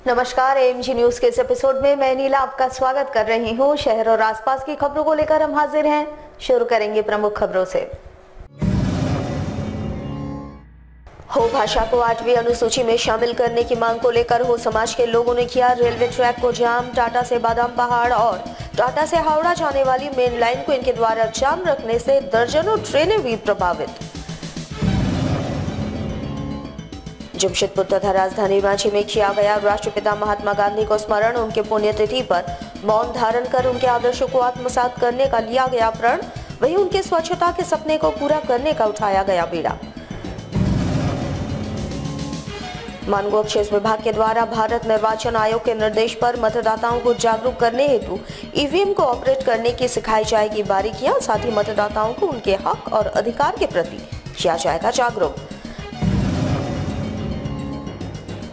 नमस्कार, AMG news के इस एपिसोड में मैं नीला आपका स्वागत कर रही हूं। शहर और आसपास की खबरों को लेकर हम हाजिर हैं। शुरू करेंगे प्रमुख खबरों से। हो भाषा को 8वीं अनुसूची में शामिल करने की मांग को लेकर हो समाज के लोगों ने किया रेलवे ट्रैक को जाम। टाटा से बादाम पहाड़ और टाटा से हावड़ा जाने वाली मेन लाइन को इनके द्वारा जाम रखने से दर्जनों ट्रेनें हुई प्रभावित। जमशेदपुर तथा राजधानी रांची में किया गया राष्ट्रपिता महात्मा गांधी को स्मरण। उनके पुण्यतिथि पर मौन धारण कर उनके आदर्शों को आत्मसात करने का लिया गया प्रण। वहीं उनके स्वच्छता के सपने को पूरा करने का उठाया गया बीड़ा। मानगो क्षेत्र विभाग के द्वारा भारत निर्वाचन आयोग के निर्देश पर मतदाताओं को जागरूक करने हेतु ईवीएम को ऑपरेट करने की सिखाई जाएगी बारीकियां। साथ ही मतदाताओं को उनके हक और अधिकार के प्रति किया जाएगा जागरूक।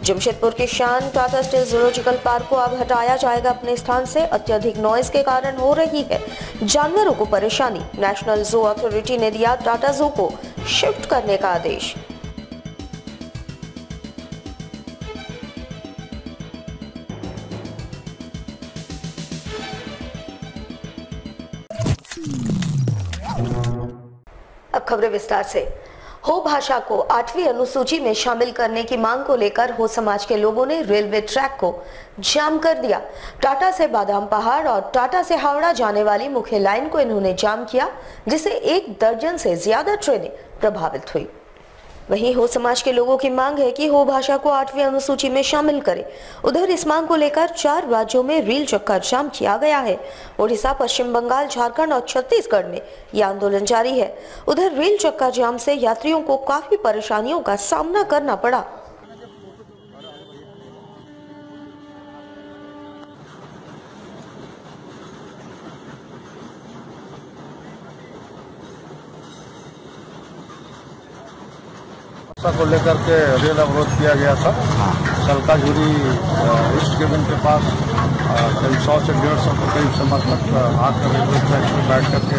जमशेदपुर की शान टाटा स्टील जूलॉजिकल पार्क को अब हटाया जाएगा अपने स्थान से। अत्यधिक नॉइज के कारण हो रही है जानवरों को परेशानी। नेशनल जू अथॉरिटी ने दिया टाटा जू को शिफ्ट करने का आदेश। अब खबरें विस्तार से। हो भाषा को 8वीं अनुसूची में शामिल करने की मांग को लेकर हो समाज के लोगों ने रेलवे ट्रैक को जाम कर दिया। टाटा से बादाम पहाड़ और टाटा से हावड़ा जाने वाली मुख्य लाइन को इन्होंने जाम किया, जिससे 1 दर्जन से ज्यादा ट्रेनें प्रभावित हुई। वहीं हो समाज के लोगों की मांग है कि हो भाषा को 8वीं अनुसूची में शामिल करें। उधर इस मांग को लेकर 4 राज्यों में रेल चक्का जाम किया गया है। ओडिशा, पश्चिम बंगाल, झारखंड और छत्तीसगढ़ में यह आंदोलन जारी है। उधर रेल चक्का जाम से यात्रियों को काफी परेशानियों का सामना करना पड़ा। को लेकर के रेल अवरोध किया गया था। सलकाझुरी ईस्ट केबिन के पास करीब 100 से 150 के करीब समर्थक आकर रेलवे ट्रैक पर बैठ करके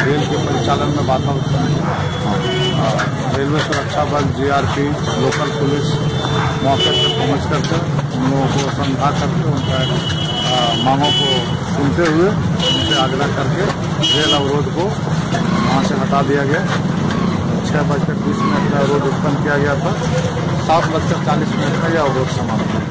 रेल के परिचालन में बाधा उत्पन्न किया। रेलवे सुरक्षा बल, जीआरपी, लोकल पुलिस मौके पर पहुँच करके उन लोगों को समझा करके उनका मांगों को सुनते हुए उनसे आग्रह करके रेल अवरोध को वहाँ से हटा दिया गया। 6:20 का अवरोध उत्पन्न किया गया था। 7:40 का यह अवरोध समाप्त हुआ।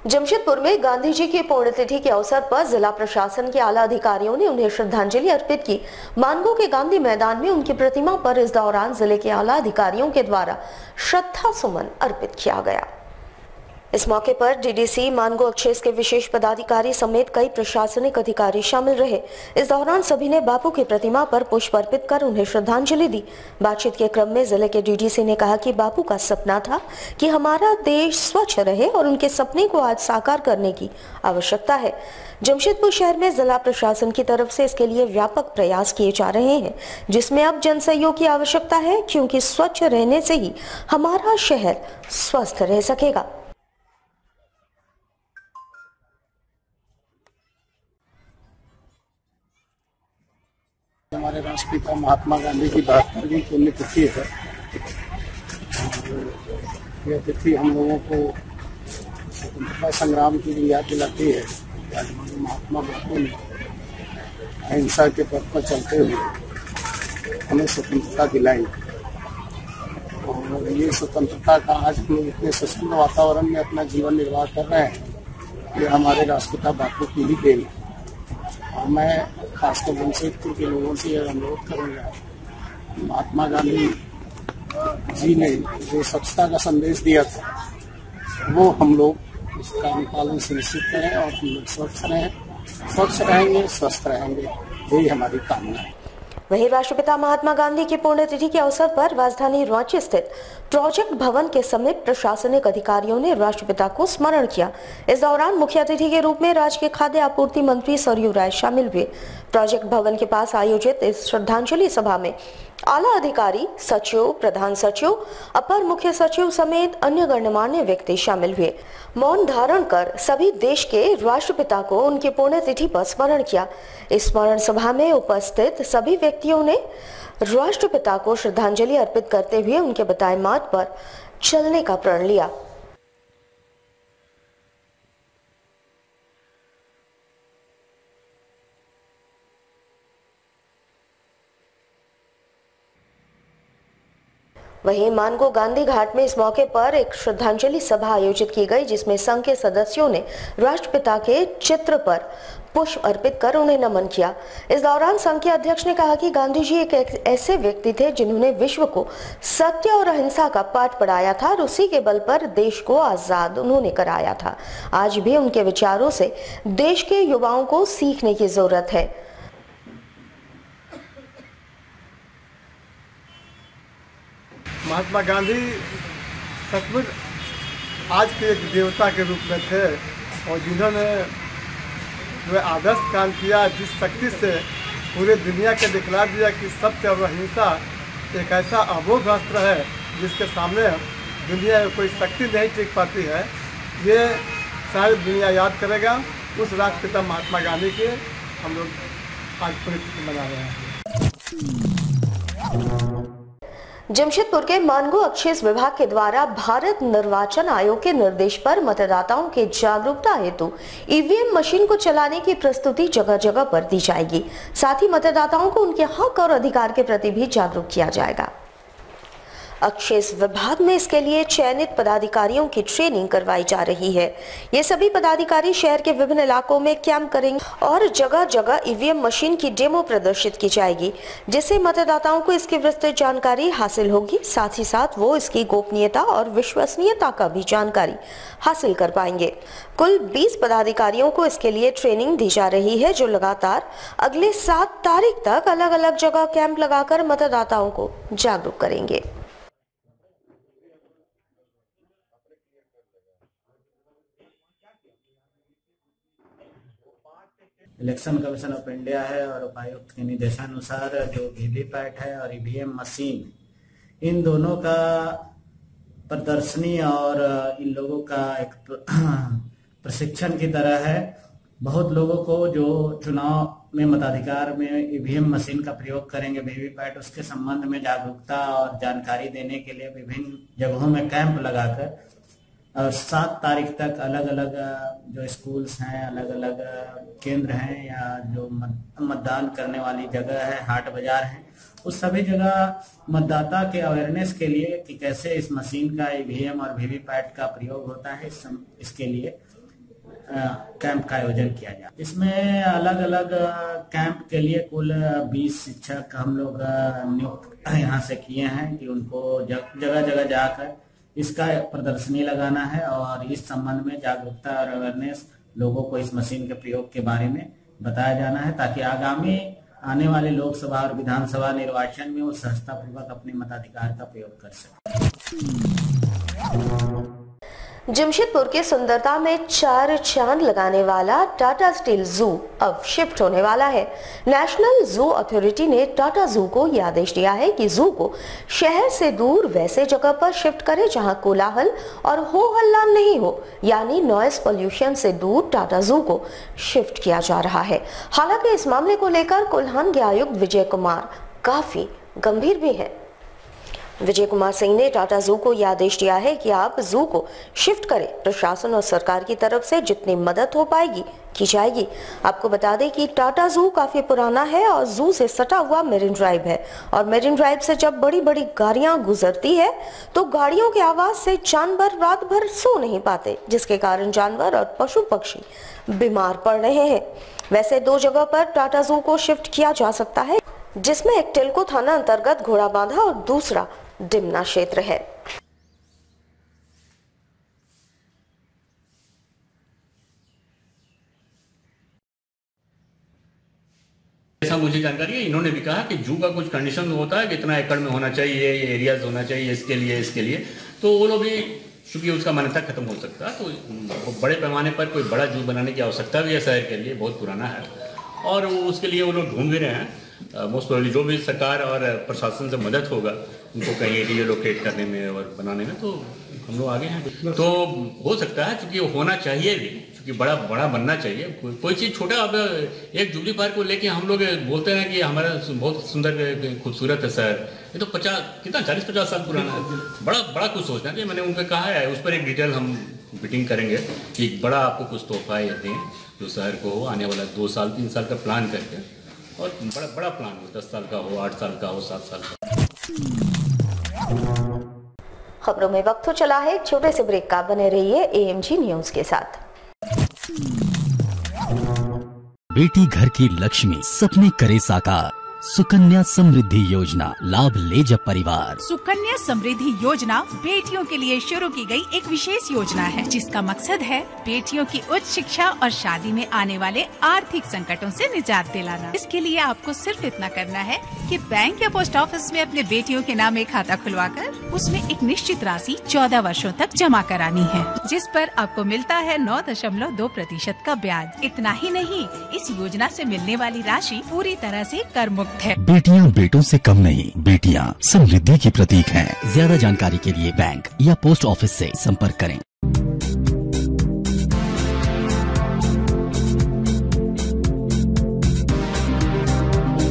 जमशेदपुर में गांधी जी की पुण्यतिथि के अवसर पर जिला प्रशासन के आला अधिकारियों ने उन्हें श्रद्धांजलि अर्पित की। मानगो के गांधी मैदान में उनकी प्रतिमा पर इस दौरान जिले के आला अधिकारियों के द्वारा श्रद्धा सुमन अर्पित किया गया। इस मौके पर डीडीसी मानगो क्षेत्र के विशेष पदाधिकारी समेत कई प्रशासनिक अधिकारी शामिल रहे। इस दौरान सभी ने बापू की प्रतिमा पर पुष्प अर्पित कर उन्हें श्रद्धांजलि दी। बातचीत के क्रम में जिले के डीडीसी ने कहा कि बापू का सपना था कि हमारा देश स्वच्छ रहे और उनके सपने को आज साकार करने की आवश्यकता है। जमशेदपुर शहर में जिला प्रशासन की तरफ से इसके लिए व्यापक प्रयास किए जा रहे हैं, जिसमें अब जन सहयोग की आवश्यकता है, क्योंकि स्वच्छ रहने से ही हमारा शहर स्वस्थ रह सकेगा। हमारे राष्ट्रपिता महात्मा गांधी की 72वीं पुण्यतिथि है। यह तिथि हम लोगों को स्वतंत्रता संग्राम की भी याद दिलाती है। महात्मा बापू ने अहिंसा के पथ पर चलते हुए हमें स्वतंत्रता दिलाई और ये स्वतंत्रता का आज हम लोग इतने सशक्त वातावरण में अपना जीवन निर्वाह कर रहे हैं। ये हमारे राष्ट्रपिता बापू की ही देन है। और मैं खासकर जमशेदपुर के लोगों से यह अनुरोध करूँगा, महात्मा गांधी जी ने जो स्वच्छता का संदेश दिया था वो हम लोग उसका अनुपालन सुनिश्चित करें और हम लोग स्वच्छ रहेंगे, स्वस्थ रहेंगे, यही हमारी कामना है। वहीं राष्ट्रपिता महात्मा गांधी की पुण्यतिथि के अवसर पर राजधानी रांची स्थित प्रोजेक्ट भवन के समीप प्रशासनिक अधिकारियों ने राष्ट्रपिता को स्मरण किया। इस दौरान मुख्य अतिथि के रूप में राज्य के खाद्य आपूर्ति मंत्री सरयू राय शामिल हुए। प्रोजेक्ट भवन के पास आयोजित इस श्रद्धांजलि सभा में आला अधिकारी, सचिव, प्रधान सचिव, अपर मुख्य सचिव समेत अन्य गणमान्य व्यक्ति शामिल हुए। मौन धारण कर सभी देश के राष्ट्रपिता को उनकी पुण्यतिथि पर स्मरण किया। इस स्मरण सभा में उपस्थित सभी व्यक्ति व्यक्तियों ने राष्ट्रपिता को श्रद्धांजलि अर्पित करते हुए उनके बताए मार्ग पर चलने का प्रण लिया। वहीं मानगो गांधी घाट में इस मौके पर एक श्रद्धांजलि सभा आयोजित की गई, जिसमें संघ के सदस्यों ने राष्ट्रपिता के चित्र पर पुष्प अर्पित कर उन्हें नमन किया। इस दौरान संघ के अध्यक्ष ने कहा कि गांधी जी एक ऐसे व्यक्ति थे जिन्होंने विश्व को सत्य और अहिंसा का पाठ पढ़ाया था और उसी के बल पर देश को आजाद उन्होंने कराया था। आज भी उनके विचारों से देश के युवाओं को सीखने की जरूरत है। महात्मा गांधी सचमुच आज के एक देवता के रूप में थे और जिन्होंने जो आदर्श काम किया, जिस शक्ति से पूरे दुनिया के दिखला दिया कि सत्य और अहिंसा एक ऐसा अमोघ अस्त्र है जिसके सामने दुनिया में कोई शक्ति नहीं टिक पाती है। ये सारी दुनिया याद करेगा। उस राष्ट्रपिता महात्मा गांधी के हम लोग आज पुण्यतिथि मना रहे हैं। जमशेदपुर के मानगो अक्षेस विभाग के द्वारा भारत निर्वाचन आयोग के निर्देश पर मतदाताओं के जागरूकता हेतु ईवीएम मशीन को चलाने की प्रस्तुति जगह जगह पर दी जाएगी। साथ ही मतदाताओं को उनके हक और अधिकार के प्रति भी जागरूक किया जाएगा। अक्षेस विभाग में इसके लिए चयनित पदाधिकारियों की ट्रेनिंग करवाई जा रही है। ये सभी पदाधिकारी शहर के विभिन्न इलाकों में कैंप करेंगे और जगह जगह ईवीएम मशीन की डेमो प्रदर्शित की जाएगी, जिससे मतदाताओं को इसकी विस्तृत जानकारी हासिल होगी। साथ ही साथ वो इसकी गोपनीयता और विश्वसनीयता का भी जानकारी हासिल कर पाएंगे। कुल 20 पदाधिकारियों को इसके लिए ट्रेनिंग दी जा रही है, जो लगातार अगले 7 तारीख तक अलग अलग जगह कैंप लगाकर मतदाताओं को जागरूक करेंगे। इलेक्शन कमीशन ऑफ इंडिया है और उपायुक्त के निर्देशानुसार जो वीवीपैट है और ईवीएम मशीन, इन दोनों का प्रदर्शनी और इन लोगों का एक प्रशिक्षण की तरह है। बहुत लोगों को जो चुनाव में मताधिकार में ईवीएम मशीन का प्रयोग करेंगे वीवीपैट, उसके संबंध में जागरूकता और जानकारी देने के लिए विभिन्न जगहों में कैंप लगाकर और 7 तारीख तक अलग अलग जो स्कूल्स हैं, अलग अलग केंद्र हैं या जो मतदान करने वाली जगह है, हाट बाजार हैं, उस सभी जगह मतदाता के अवेयरनेस के लिए कि कैसे इस मशीन का ईवीएम और वीवीपैट का प्रयोग होता है, इसके लिए कैंप का आयोजन किया जाए। इसमें अलग अलग कैंप के लिए कुल 20 शिक्षक हम लोग नियुक्त यहाँ से किए हैं कि उनको जगह जगह जाकर इसका प्रदर्शनी लगाना है और इस संबंध में जागरूकता और अवेयरनेस लोगों को इस मशीन के प्रयोग के बारे में बताया जाना है, ताकि आगामी आने वाले लोकसभा और विधानसभा निर्वाचन में वो सहजतापूर्वक अपने मताधिकार का प्रयोग कर सके। जमशेदपुर की सुंदरता में 4 चांद लगाने वाला टाटा स्टील जू अब शिफ्ट होने वाला है। नेशनल जू अथॉरिटी ने टाटा जू को यह आदेश दिया है कि जू को शहर से दूर वैसे जगह पर शिफ्ट करे जहां कोलाहल और हो हल्ला नहीं हो, यानी नॉइस पोल्यूशन से दूर टाटा जू को शिफ्ट किया जा रहा है। हालांकि इस मामले को लेकर कोल्हान के आयुक्त विजय कुमार काफी गंभीर भी है। विजय कुमार सिंह ने टाटा जू को यह आदेश दिया है कि आप जू को शिफ्ट करें। प्रशासन और सरकार की तरफ से जितनी मदद हो पाएगी की जाएगी। आपको बता दें कि टाटा जू काफी पुराना है और जू से सटा हुआ मेरिन ड्राइव है और मेरिन ड्राइव से जब बड़ी बड़ी गाड़ियां गुजरती है तो गाड़ियों की आवाज से जानवर रात भर सो नहीं पाते, जिसके कारण जानवर और पशु पक्षी बीमार पड़ रहे हैं। वैसे 2 जगह पर टाटा जू को शिफ्ट किया जा सकता है, जिसमें एक टिल्को थाना अंतर्गत घोड़ाबांधा और दूसरा डिमना क्षेत्र है। ऐसा मुझे जानकारी है। इन्होंने भी कहा कि जू का कुछ कंडीशन होता है कि इतना एकड़ में होना चाहिए, ये एरियाज होना चाहिए इसके लिए, तो वो लोग भी चूंकि उसका मान्यता खत्म हो सकता है, तो बड़े पैमाने पर कोई बड़ा जू बनाने की आवश्यकता भी है शहर के लिए, बहुत पुराना है और उसके लिए वो लोग ढूंढ भी रहे हैं। मोस्ट प्रोबेबली जो भी सरकार और प्रशासन से मदद होगा उनको कहीं एरिया लोकेट करने में और बनाने में, तो हम लोग आगे हैं। तो हो सकता है, क्योंकि होना चाहिए भी, क्योंकि बड़ा बड़ा बनना चाहिए। कोई चीज़ छोटा, अब एक जुबली पार्क को लेके हम लोग बोलते हैं कि हमारा बहुत सुंदर खूबसूरत है शहर, ये तो 40-50 साल पुराना है। बड़ा कुछ सोचना चाहिए। मैंने उनको कहा है, उस पर एक डिटेल हम मीटिंग करेंगे कि बड़ा आपको कुछ तोहफा दें जो शहर को हो, आने वाला 2 साल 3 साल का प्लान करके, और बड़ा प्लान हो, 10 साल का हो, 8 साल का हो, 7 साल का। खबरों में वक्त हो चला है एक छोटे से ब्रेक का। बने रहिए AMG न्यूज के साथ। बेटी घर की लक्ष्मी, सपने करे साकार। सुकन्या समृद्धि योजना, लाभ ले जब परिवार। सुकन्या समृद्धि योजना बेटियों के लिए शुरू की गई एक विशेष योजना है, जिसका मकसद है बेटियों की उच्च शिक्षा और शादी में आने वाले आर्थिक संकटों से निजात दिलाना। इसके लिए आपको सिर्फ इतना करना है कि बैंक या पोस्ट ऑफिस में अपने बेटियों के नाम एक खाता खुलवाकर उसमें एक निश्चित राशि 14 वर्षों तक जमा करानी है, जिस पर आपको मिलता है 9.2% का ब्याज। इतना ही नहीं, इस योजना से मिलने वाली राशि पूरी तरह से कर मुक्त है। बेटियां बेटों से कम नहीं, बेटियां समृद्धि की प्रतीक हैं। ज्यादा जानकारी के लिए बैंक या पोस्ट ऑफिस से संपर्क करें।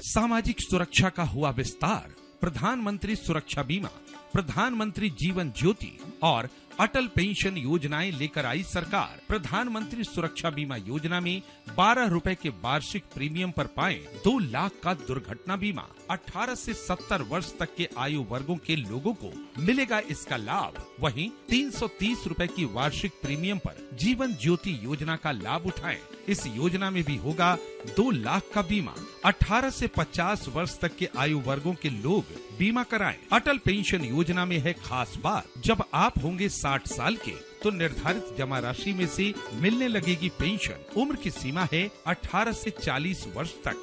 सामाजिक सुरक्षा का हुआ विस्तार। प्रधानमंत्री सुरक्षा बीमा, प्रधानमंत्री जीवन ज्योति और अटल पेंशन योजनाएं लेकर आई सरकार। प्रधानमंत्री सुरक्षा बीमा योजना में 12 रुपए के वार्षिक प्रीमियम पर पाएं 2 लाख का दुर्घटना बीमा। 18 से 70 वर्ष तक के आयु वर्गों के लोगों को मिलेगा इसका लाभ। वहीं 330 रुपए की वार्षिक प्रीमियम पर जीवन ज्योति योजना का लाभ उठाएं। इस योजना में भी होगा 2 लाख का बीमा। 18 से 50 वर्ष तक के आयु वर्गों के लोग बीमा कराएं। अटल पेंशन योजना में है खास बात, जब आप होंगे 60 साल के तो निर्धारित जमा राशि में से मिलने लगेगी पेंशन। उम्र की सीमा है 18 से 40 वर्ष तक।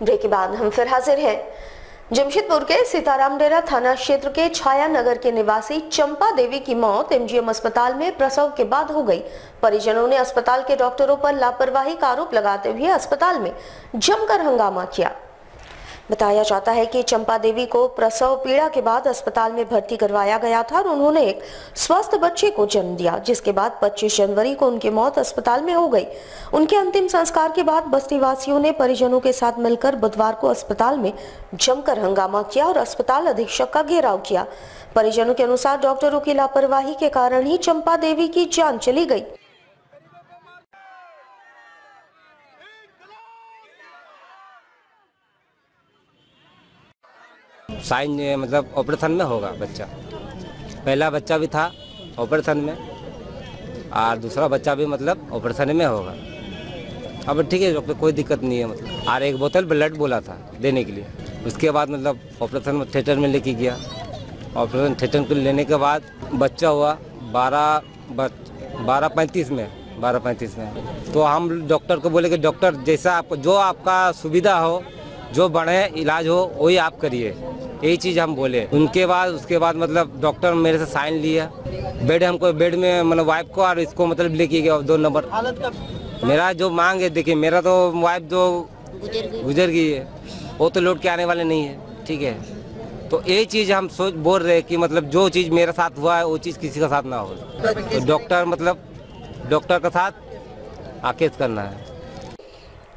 ब्रेक के बाद हम फिर हाजिर हैं। जमशेदपुर के सीताराम डेरा थाना क्षेत्र के छाया नगर के निवासी चंपा देवी की मौत MGM अस्पताल में प्रसव के बाद हो गई। परिजनों ने अस्पताल के डॉक्टरों पर लापरवाही का आरोप लगाते हुए अस्पताल में जमकर हंगामा किया। बताया जाता है कि चंपा देवी को प्रसव पीड़ा के बाद अस्पताल में भर्ती करवाया गया था और उन्होंने एक स्वस्थ बच्चे को जन्म दिया, जिसके बाद 25 जनवरी को उनकी मौत अस्पताल में हो गई। उनके अंतिम संस्कार के बाद बस्ती वासियों ने परिजनों के साथ मिलकर बुधवार को अस्पताल में जमकर हंगामा किया और अस्पताल अधीक्षक का घेराव किया। परिजनों के अनुसार डॉक्टरों की लापरवाही के कारण ही चंपा देवी की जान चली गई। साइन मतलब ऑपरेशन में होगा बच्चा। पहला बच्चा भी था ऑपरेशन में और दूसरा बच्चा भी मतलब ऑपरेशन में होगा। अब ठीक है डॉक्टर, कोई दिक्कत नहीं है मतलब। और 1 बोतल ब्लड बोला था देने के लिए। उसके बाद मतलब ऑपरेशन थिएटर में लेके गया। ऑपरेशन थिएटर को लेने के बाद बच्चा हुआ 12:35 में। तो हम डॉक्टर को बोले कि डॉक्टर जैसा आपको जो आपका सुविधा हो, जो बढ़े इलाज हो वही आप करिए, यही चीज़ हम बोले। उसके बाद मतलब डॉक्टर मेरे से साइन लिया। बेड हमको बेड में मतलब वाइफ को और इसको मतलब लेके गया 2 नंबर। मेरा जो मांग है, देखिए मेरा तो वाइफ जो गुजर गई है वो तो लौट के आने वाले नहीं है, ठीक है। तो ये चीज़ हम सोच बोल रहे हैं कि मतलब जो चीज़ मेरे साथ हुआ है वो चीज़ किसी का साथ ना हो। तो डॉक्टर का साथ आकेश करना है।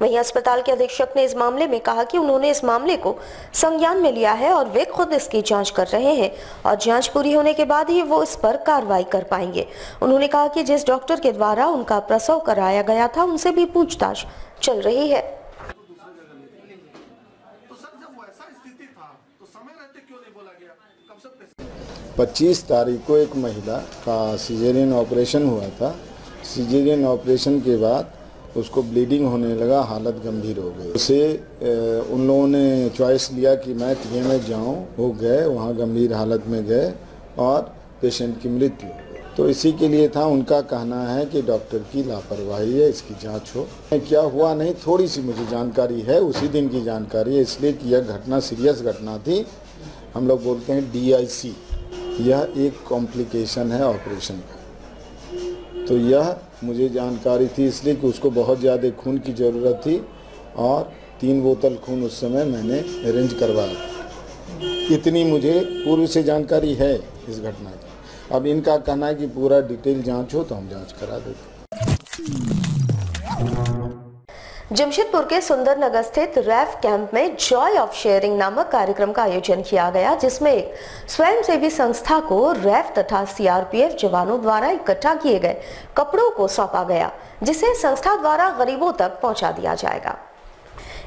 वहीं अस्पताल के अधीक्षक ने इस मामले में कहा कि उन्होंने इस मामले को संज्ञान में लिया है और वे खुद इसकी जांच कर रहे हैं और जांच पूरी होने के बाद ही वो इस पर कार्रवाई कर पाएंगे। उन्होंने कहा कि जिस डॉक्टर के द्वारा उनका प्रसव कराया गया था उनसे भी पूछताछ चल रही है। 25 तारीख को एक महिला का सीजेरियन ऑपरेशन हुआ था। सीजेरियन ऑपरेशन के बाद उसको ब्लीडिंग होने लगा, हालत गंभीर हो गई। उसे उन लोगों ने चॉइस लिया कि मैं TMH जाऊँ, वो गए, वहाँ गंभीर हालत में गए और पेशेंट की मृत्यु हो गई। तो इसी के लिए था, उनका कहना है कि डॉक्टर की लापरवाही है, इसकी जांच हो। क्या हुआ नहीं, थोड़ी सी मुझे जानकारी है, उसी दिन की जानकारी है, इसलिए कि यह घटना सीरियस घटना थी। हम लोग बोलते हैं DIC, यह एक कॉम्प्लिकेशन है ऑपरेशन का। तो यह मुझे जानकारी थी, इसलिए कि उसको बहुत ज़्यादा खून की ज़रूरत थी और 3 बोतल खून उस समय मैंने अरेंज करवाया था। इतनी मुझे पूर्व से जानकारी है इस घटना की। अब इनका कहना है कि पूरा डिटेल जांच हो तो हम जांच करा देते। जमशेदपुर के सुंदरनगर स्थित रैफ कैंप में जॉय ऑफ शेयरिंग नामक कार्यक्रम का आयोजन किया गया, जिसमें एक स्वयंसेवी संस्था को रैफ तथा CRPF जवानों द्वारा इकट्ठा किए गए कपड़ों को सौंपा गया, जिसे संस्था द्वारा गरीबों तक पहुंचा दिया जाएगा।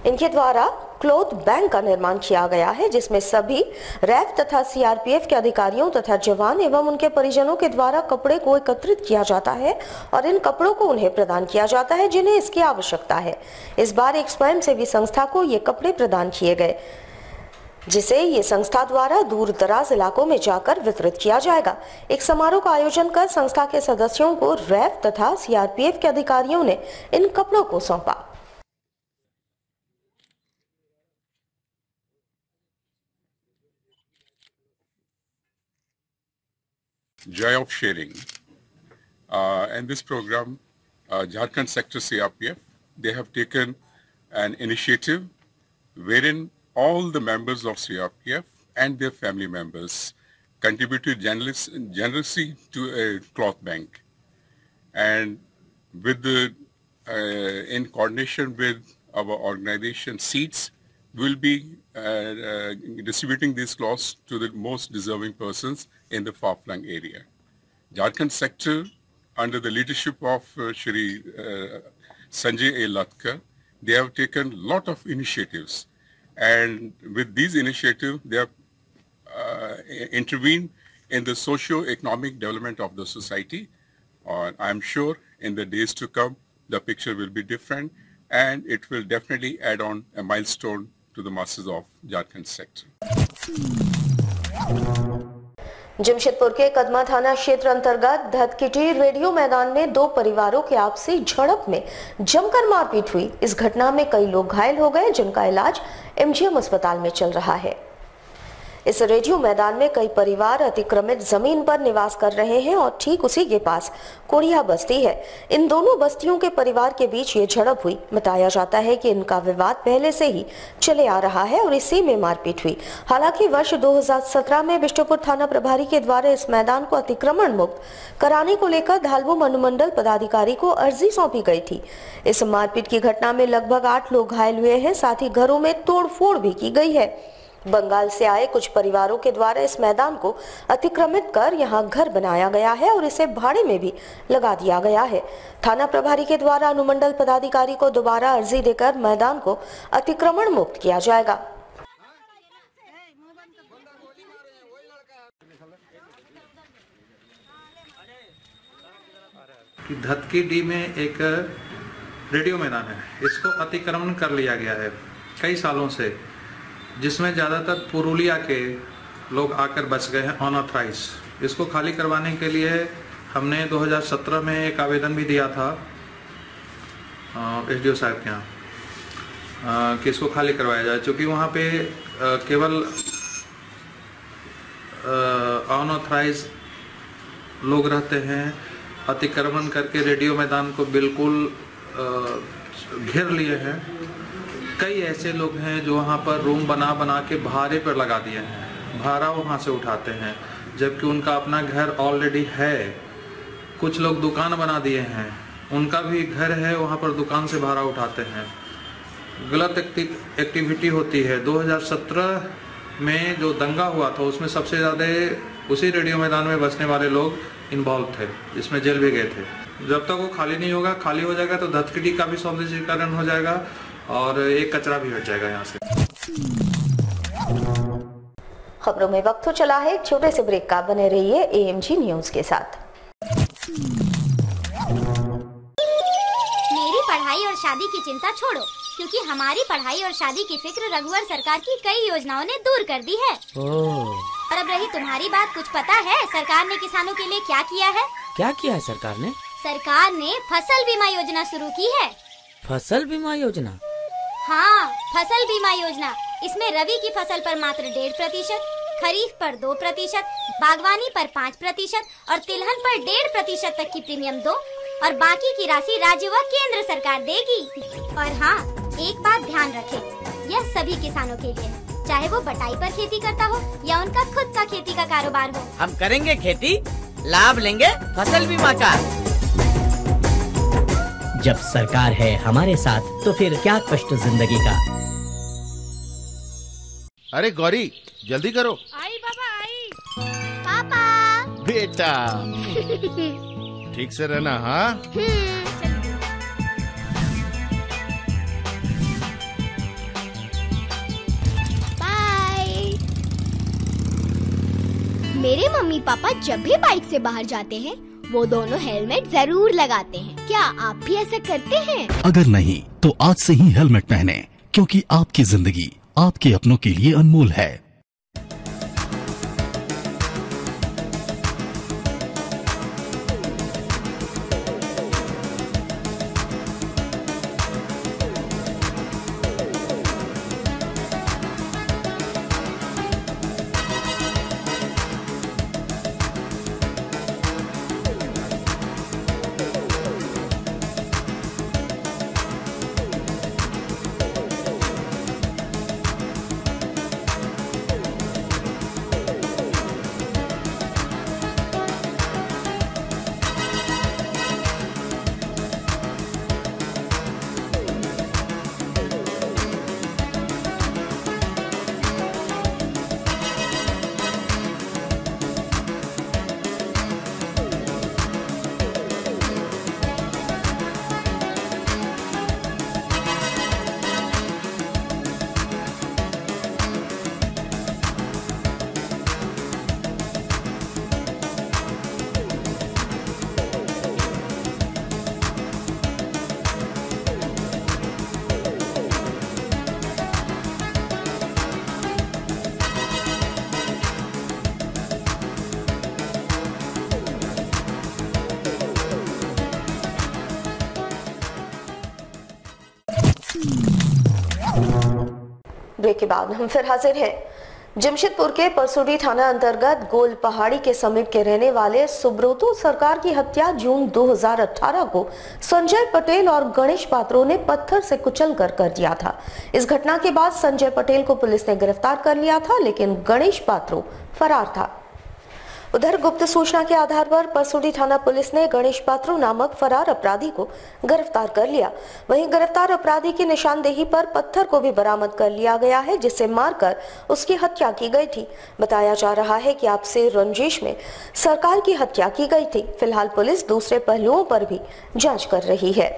इनके द्वारा क्लॉथ बैंक का निर्माण किया गया है, जिसमें सभी रैफ तथा CRPF के अधिकारियों तथा जवान एवं उनके परिजनों के द्वारा कपड़े को एकत्रित किया जाता है और इन कपड़ों को उन्हें प्रदान किया जाता है जिन्हें इसकी आवश्यकता है। इस बार एक स्वयंसेवी संस्था को ये कपड़े प्रदान किए गए, जिसे ये संस्था द्वारा दूर दराज इलाकों में जाकर वितरित किया जाएगा। एक समारोह का आयोजन कर संस्था के सदस्यों को रैफ तथा CRPF के अधिकारियों ने इन कपड़ों को सौंपा। Joy of Sharing. And this program, Jharkhand Sector CRPF, they have taken an initiative wherein all the members of CRPF and their family members contributed generously to a cloth bank. And with the, in coordination with our organization SEEDS, we will be distributing these cloths to the most deserving persons in the far-flung area. Jharkhand sector, under the leadership of Shri Sanjay A. Latkar, they have taken a lot of initiatives, and with these initiatives, they have intervened in the socio-economic development of the society. I am sure in the days to come, the picture will be different, and it will definitely add on a milestone to the masses of Jharkhand sector. Jamshedpur के कदमा थाना क्षेत्र अंतर्गत धतकिटी radio मैदान में 2 परिवारों के आपसी झड़प में जमकर मारपीट हुई। इस घटना में कई लोग घायल हो गए, जिनका इलाज MGM अस्पताल में चल रहा है। इस रेडियो मैदान में कई परिवार अतिक्रमित जमीन पर निवास कर रहे हैं और ठीक उसी के पास कोड़िया बस्ती है। इन दोनों बस्तियों के परिवार के बीच ये झड़प हुई। बताया जाता है कि इनका विवाद पहले से ही चले आ रहा है और इसी में मारपीट हुई। हालांकि वर्ष 2017 में बिष्टुपुर थाना प्रभारी के द्वारा इस मैदान को अतिक्रमण मुक्त कराने को लेकर धालबुम अनुमंडल पदाधिकारी को अर्जी सौंपी गई थी। इस मारपीट की घटना में लगभग 8 लोग घायल हुए हैं, साथ ही घरों में तोड़फोड़ भी की गई है। बंगाल से आए कुछ परिवारों के द्वारा इस मैदान को अतिक्रमित कर यहां घर बनाया गया है और इसे भाड़े में भी लगा दिया गया है। थाना प्रभारी के द्वारा अनुमंडल पदाधिकारी को दोबारा अर्जी देकर मैदान को अतिक्रमण मुक्त किया जाएगा। धतकीडी में एक रेडियो मैदान है, इसको अतिक्रमण कर लिया गया है कई सालों से, जिसमें ज़्यादातर पुरुलिया के लोग आकर बस गए हैं अनऑथराइज। इसको खाली करवाने के लिए हमने 2017 में एक आवेदन भी दिया था SDO साहब के यहाँ कि इसको खाली करवाया जाए, क्योंकि वहाँ पे केवल अनऑथराइज लोग रहते हैं। अतिक्रमण करके रेडियो मैदान को बिल्कुल घेर लिए हैं। कई ऐसे लोग हैं जो वहाँ पर रूम बना बना के भाड़े पर लगा दिए हैं, भाड़ा वहाँ से उठाते हैं, जबकि उनका अपना घर ऑलरेडी है। कुछ लोग दुकान बना दिए हैं, उनका भी घर है, वहाँ पर दुकान से भाड़ा उठाते हैं। गलत एक्टिविटी होती है। 2017 में जो दंगा हुआ था उसमें सबसे ज़्यादा उसी रेडियो मैदान में बसने वाले लोग इन्वॉल्व थे, जिसमें जेल भी गए थे। जब तक वो खाली नहीं होगा, खाली हो जाएगा तो धतकटी का भी सौंदर्यीकरण हो जाएगा और एक कचरा भी हट जाएगा यहाँ से। खबरों में वक्त हो चला है एक छोटे से ब्रेक का। बने रहिए AMG न्यूज के साथ। मेरी पढ़ाई और शादी की चिंता छोड़ो, क्योंकि हमारी पढ़ाई और शादी की फिक्र रघुवर सरकार की कई योजनाओं ने दूर कर दी है। और अब रही तुम्हारी बात, कुछ पता है सरकार ने किसानों के लिए क्या किया है? क्या किया है सरकार ने? सरकार ने फसल बीमा योजना शुरू की है। फसल बीमा योजना? हाँ, फसल बीमा योजना। इसमें रबी की फसल पर मात्र 1.5%, खरीफ पर 2%, बागवानी पर 5% और तिलहन पर 1.5% तक की प्रीमियम दो और बाकी की राशि राज्य व केंद्र सरकार देगी। और हाँ, एक बात ध्यान रखें, यह सभी किसानों के लिए है, चाहे वो बटाई पर खेती करता हो या उनका खुद का खेती का कारोबार हो। हम करेंगे खेती, लाभ लेंगे फसल बीमा का। जब सरकार है हमारे साथ तो फिर क्या कष्ट जिंदगी का। अरे गौरी जल्दी करो। आई बाबा आई। पापा। बेटा ठीक से रहना। हाँ बाय। मेरे मम्मी पापा जब भी बाइक से बाहर जाते हैं वो दोनों हेलमेट जरूर लगाते हैं। क्या आप भी ऐसा करते हैं? अगर नहीं तो आज से ही हेलमेट पहने, क्योंकि आपकी जिंदगी आपके अपनों के लिए अनमोल है। ब्रेक के बाद हम फिर हाजिर हैं। जमशेदपुर के परसुडी थाना अंतर्गत गोल पहाड़ी के समीप के रहने वाले सुब्रतो सरकार की हत्या जून 2018 को संजय पटेल और गणेश पात्रों ने पत्थर से कुचलकर कर दिया था। इस घटना के बाद संजय पटेल को पुलिस ने गिरफ्तार कर लिया था, लेकिन गणेश पात्रों फरार था। उधर गुप्त सूचना के आधार पर परसुडी थाना पुलिस ने गणेश पात्रों नामक फरार अपराधी को गिरफ्तार कर लिया। वहीं गिरफ्तार अपराधी की निशानदेही पर पत्थर को भी बरामद कर लिया गया है, जिसे मारकर उसकी हत्या की गई थी। बताया जा रहा है कि आपसे रंजिश में सरकार की हत्या की गई थी। फिलहाल पुलिस दूसरे पहलुओं पर भी जाँच कर रही है।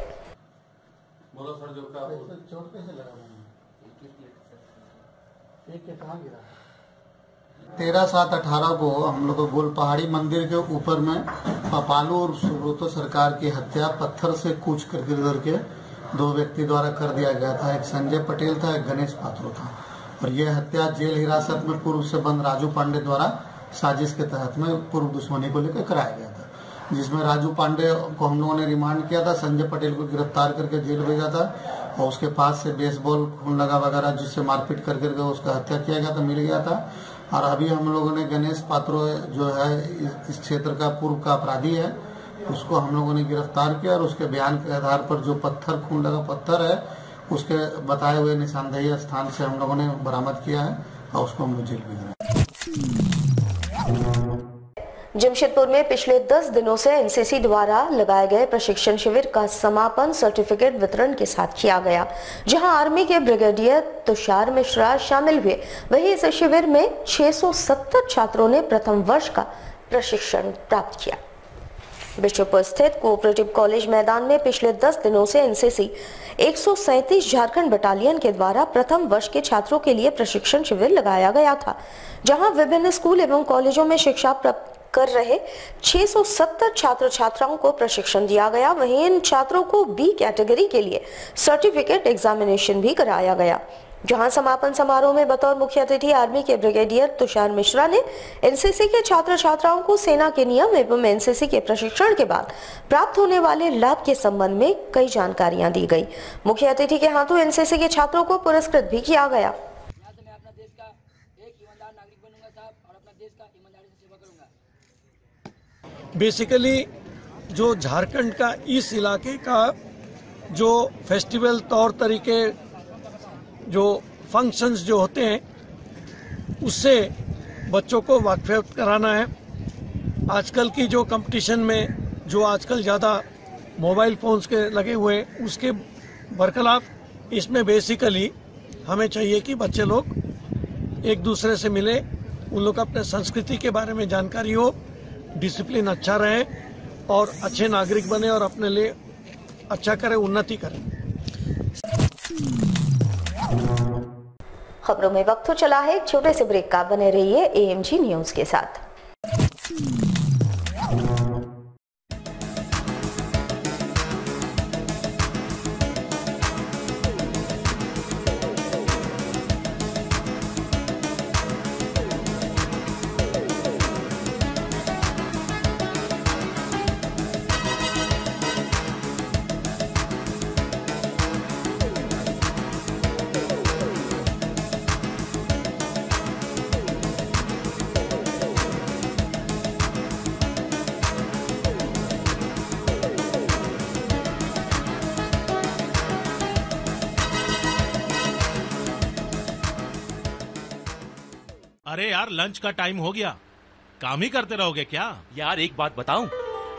13/7/18 को हम लोग गोल पहाड़ी मंदिर के ऊपर में पापालू और सुब्रतो सरकार की हत्या पत्थर से कूच करके दो व्यक्ति द्वारा कर दिया गया था। एक संजय पटेल था, एक गणेश पात्रो था। और यह हत्या जेल हिरासत में पूर्व से बंद राजू पांडे द्वारा साजिश के तहत में पूर्व दुश्मनी को लेकर कराया गया था, जिसमें राजू पांडे को हम लोगों ने रिमांड किया था, संजय पटेल को गिरफ्तार करके जेल भेजा था और उसके पास से बेसबॉल खून लगा वगैरह जिससे मारपीट करके उसका हत्या किया गया था, मिल गया था। और अभी हम लोगों ने गणेश पात्रो जो है इस क्षेत्र का पूर्व का अपराधी है, उसको हम लोगों ने गिरफ्तार किया और उसके बयान के आधार पर जो खून लगा पत्थर है उसके बताए हुए निशानदेही स्थान से हम लोगों ने बरामद किया है और उसको हम लोग जेल भी गए। जमशेदपुर में पिछले 10 दिनों से एनसीसी द्वारा लगाए गए प्रशिक्षण शिविर का समापन सर्टिफिकेट वितरण के साथ किया गया, जहां आर्मी के ब्रिगेडियर तुषार मिश्रा शामिल हुए। वहीं इस शिविर में 670 छात्रों ने प्रथम वर्ष का प्रशिक्षण प्राप्त किया। बिशनपुर स्थित कोऑपरेटिव कॉलेज मैदान में पिछले 10 दिनों से एनसीसी 137 झारखंड बटालियन के द्वारा प्रथम वर्ष के छात्रों के लिए प्रशिक्षण शिविर लगाया गया था, जहां विभिन्न स्कूल एवं कॉलेजों में शिक्षा प्राप्त कर रहे 670 छात्र छात्राओं को प्रशिक्षण दिया गया। वहीं इन छात्रों को बी कैटेगरी के लिए सर्टिफिकेट एग्जामिनेशन भी कराया गया, जहां समापन समारोह में बतौर मुख्य अतिथि आर्मी के ब्रिगेडियर तुषार मिश्रा ने एनसीसी के छात्र छात्राओं को सेना के नियम एवं एनसीसी के प्रशिक्षण के बाद प्राप्त होने वाले लाभ के संबंध में कई जानकारियां दी गई। मुख्य अतिथि के हाथों एनसीसी के छात्रों को पुरस्कृत भी किया गया। बेसिकली जो झारखंड का इस इलाके का जो फेस्टिवल तौर तरीके जो फंक्शंस जो होते हैं उससे बच्चों को वाकिफ कराना है। आजकल की जो कंपटीशन में जो आजकल ज़्यादा मोबाइल फोन्स के लगे हुए हैं उसके बरखिलाफ इसमें बेसिकली हमें चाहिए कि बच्चे लोग एक दूसरे से मिले, उन लोग अपने संस्कृति के बारे में जानकारी हो, डिसिप्लिन अच्छा रहे और अच्छे नागरिक बने और अपने लिए अच्छा करें, उन्नति करें। खबरों में वक्त हो चला है एक छोटे से ब्रेक का। बने रहिए एएमजी न्यूज के साथ। अरे यार, लंच का टाइम हो गया, काम ही करते रहोगे क्या? यार एक बात बताऊं,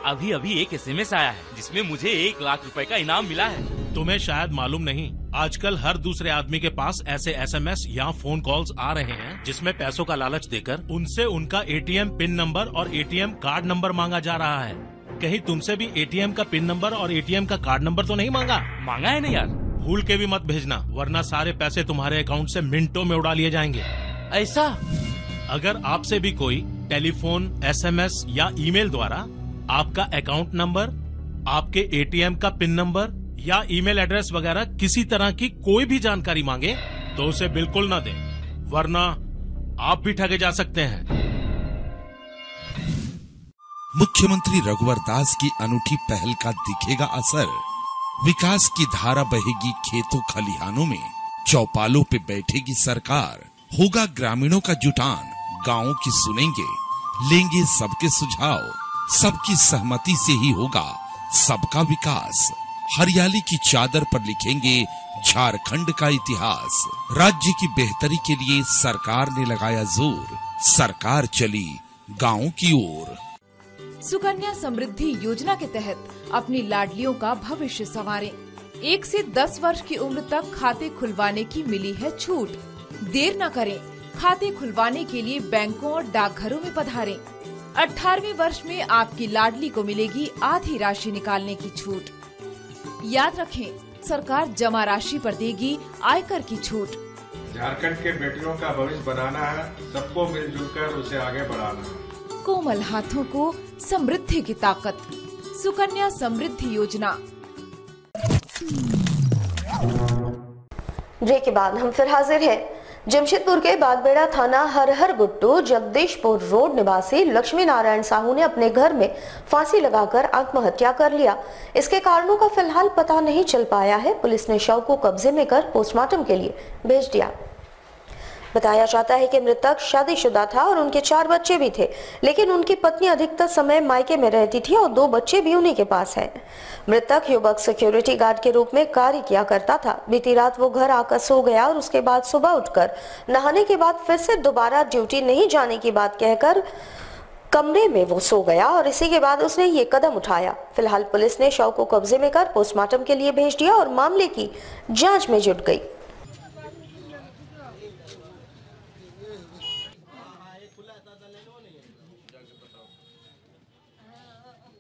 अभी अभी एक एसएमएस आया है जिसमें मुझे 1 लाख रुपए का इनाम मिला है। तुम्हें शायद मालूम नहीं, आजकल हर दूसरे आदमी के पास ऐसे एसएमएस या फोन कॉल्स आ रहे हैं जिसमें पैसों का लालच देकर उनसे उनका एटीएम पिन नंबर और एटीएम कार्ड नंबर मांगा जा रहा है। कहीं तुमसे भी एटीएम का पिन नंबर और एटीएम का कार्ड नंबर तो नहीं मांगा? मांगा है ना यार। भूल के भी मत भेजना, वरना सारे पैसे तुम्हारे अकाउंट से मिनटों में उड़ा लिए जाएंगे। ऐसा? अगर आपसे भी कोई टेलीफोन, एसएमएस या ईमेल द्वारा आपका अकाउंट नंबर, आपके एटीएम का पिन नंबर या ईमेल एड्रेस वगैरह किसी तरह की कोई भी जानकारी मांगे तो उसे बिल्कुल न दें, वरना आप भी ठगे जा सकते हैं। मुख्यमंत्री रघुवर दास की अनूठी पहल का दिखेगा असर। विकास की धारा बहेगी खेतों खलिहानों में, चौपालों पे बैठेगी सरकार। होगा ग्रामीणों का जुटान, गांवों की सुनेंगे, लेंगे सबके सुझाव। सबकी सहमति से ही होगा सबका विकास। हरियाली की चादर पर लिखेंगे झारखंड का इतिहास। राज्य की बेहतरी के लिए सरकार ने लगाया जोर, सरकार चली गाँव की ओर। सुकन्या समृद्धि योजना के तहत अपनी लाडलियों का भविष्य संवारें। 1 से 10 वर्ष की उम्र तक खाते खुलवाने की मिली है छूट। देर न करें, खाते खुलवाने के लिए बैंकों और डाकघरों में पधारें। 18वें वर्ष में आपकी लाडली को मिलेगी आधी राशि निकालने की छूट। याद रखें, सरकार जमा राशि पर देगी आयकर की छूट। झारखंड के बेटियों का भविष्य बनाना है, सबको मिलजुल कर उसे आगे बढ़ाना है। कोमल हाथों को समृद्धि की ताकत, सुकन्या समृद्धि योजना। ब्रेक के बाद हम फिर हाजिर हैं। जमशेदपुर के बागबेड़ा थाना हरहर गुट्टू जगदीशपुर रोड निवासी लक्ष्मी नारायण साहू ने अपने घर में फांसी लगाकर आत्महत्या कर लिया। इसके कारणों का फिलहाल पता नहीं चल पाया है। पुलिस ने शव को कब्जे में कर पोस्टमार्टम के लिए भेज दिया। बताया जाता है कि मृतक शादीशुदा था और उनके 4 बच्चे भी थे, लेकिन उनकी पत्नी अधिकतर समय मायके में रहती थी और 2 बच्चे भी उन्हीं के पास हैं। मृतक युवक सिक्योरिटी गार्ड के रूप में कार्य किया करता था। बीती रात वो घर आकर सो गया और उसके बाद सुबह उठकर नहाने के बाद फिर से दोबारा ड्यूटी नहीं जाने की बात कहकर कमरे में वो सो गया और इसी के बाद उसने ये कदम उठाया। फिलहाल पुलिस ने शव को कब्जे में कर पोस्टमार्टम के लिए भेज दिया और मामले की जांच में जुट गई।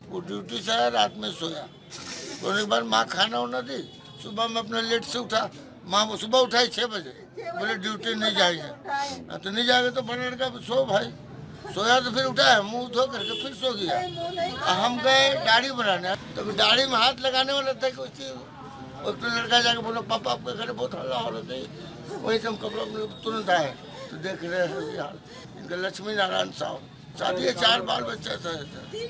वो ड्यूटी से आया, रात में सोया, तो एक बार माँ खाना वाना दी। सुबह में अपना लेट से उठा, माँ वो सुबह उठाई 6 बजे, बोले ड्यूटी नहीं जाएंगे। तो नहीं जाएंगे तो बड़ा लड़का सो भाई, सोया तो फिर उठा है, मुंह धो करके फिर सो गया। हम गए दाढ़ी बनाने, तो दाढ़ी में हाथ लगाने वाला था कि तो लड़का जाके बोला पापा आपके घर बहुत हल्ला हो रहा था। वही से हम कपड़ा तुरंत आए तो देख रहे हैं यार, इनका लक्ष्मी नारायण साहब, शादी है, 4 बाल बच्चा था।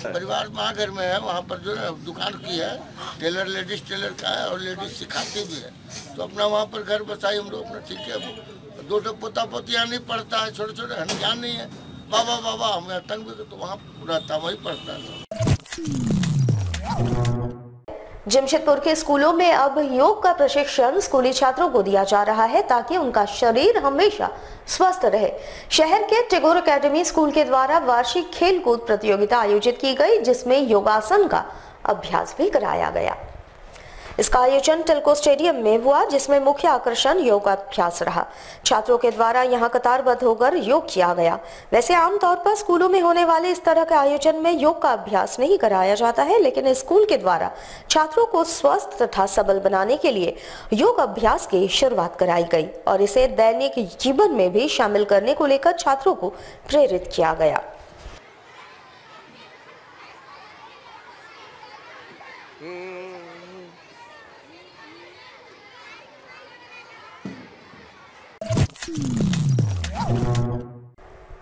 परिवार वहाँ घर में है, वहाँ पर जो है दुकान की है, टेलर लेडीज टेलर का है और लेडीज सिखाती भी है। तो अपना वहाँ पर घर बसाई हम लोग अपना, ठीक है। 2 पोता पोतियाँ नहीं पढ़ता है, छोटे छोटे हमें ज्ञान नहीं है। बाबा बाबा हमें तंग भी तो वहाँ रहता, वही पढ़ता है। जमशेदपुर के स्कूलों में अब योग का प्रशिक्षण स्कूली छात्रों को दिया जा रहा है ताकि उनका शरीर हमेशा स्वस्थ रहे। शहर के टैगोर एकेडमी स्कूल के द्वारा वार्षिक खेल कूद प्रतियोगिता आयोजित की गई, जिसमें योगासन का अभ्यास भी कराया गया। इसका आयोजन टेल्को स्टेडियम में हुआ, जिसमें मुख्य आकर्षण योगाभ्यास रहा। छात्रों के द्वारा यहां कतारबद्ध होकर योग किया गया। वैसे आमतौर पर स्कूलों में होने वाले इस तरह के आयोजन में योग का अभ्यास नहीं कराया जाता है, लेकिन स्कूल के द्वारा छात्रों को स्वस्थ तथा सबल बनाने के लिए योग अभ्यास की शुरुआत कराई गई और इसे दैनिक जीवन में भी शामिल करने को लेकर छात्रों को प्रेरित किया गया।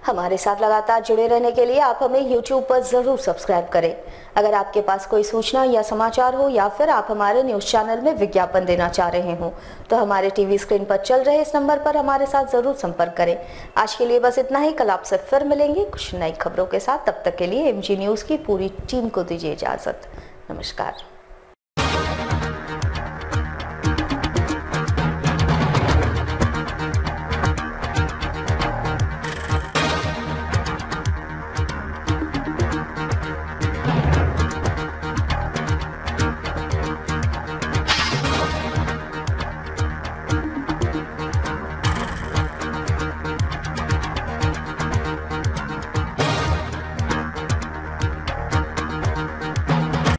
हमारे साथ लगातार जुड़े रहने के लिए आप हमें YouTube पर जरूर सब्सक्राइब करें। अगर आपके पास कोई सूचना या समाचार हो या फिर आप हमारे न्यूज चैनल में विज्ञापन देना चाह रहे हो तो हमारे टीवी स्क्रीन पर चल रहे इस नंबर पर हमारे साथ जरूर संपर्क करें। आज के लिए बस इतना ही। कल आपसे फिर मिलेंगे कुछ नई खबरों के साथ। तब तक के लिए MG न्यूज की पूरी टीम को दीजिए इजाजत। नमस्कार।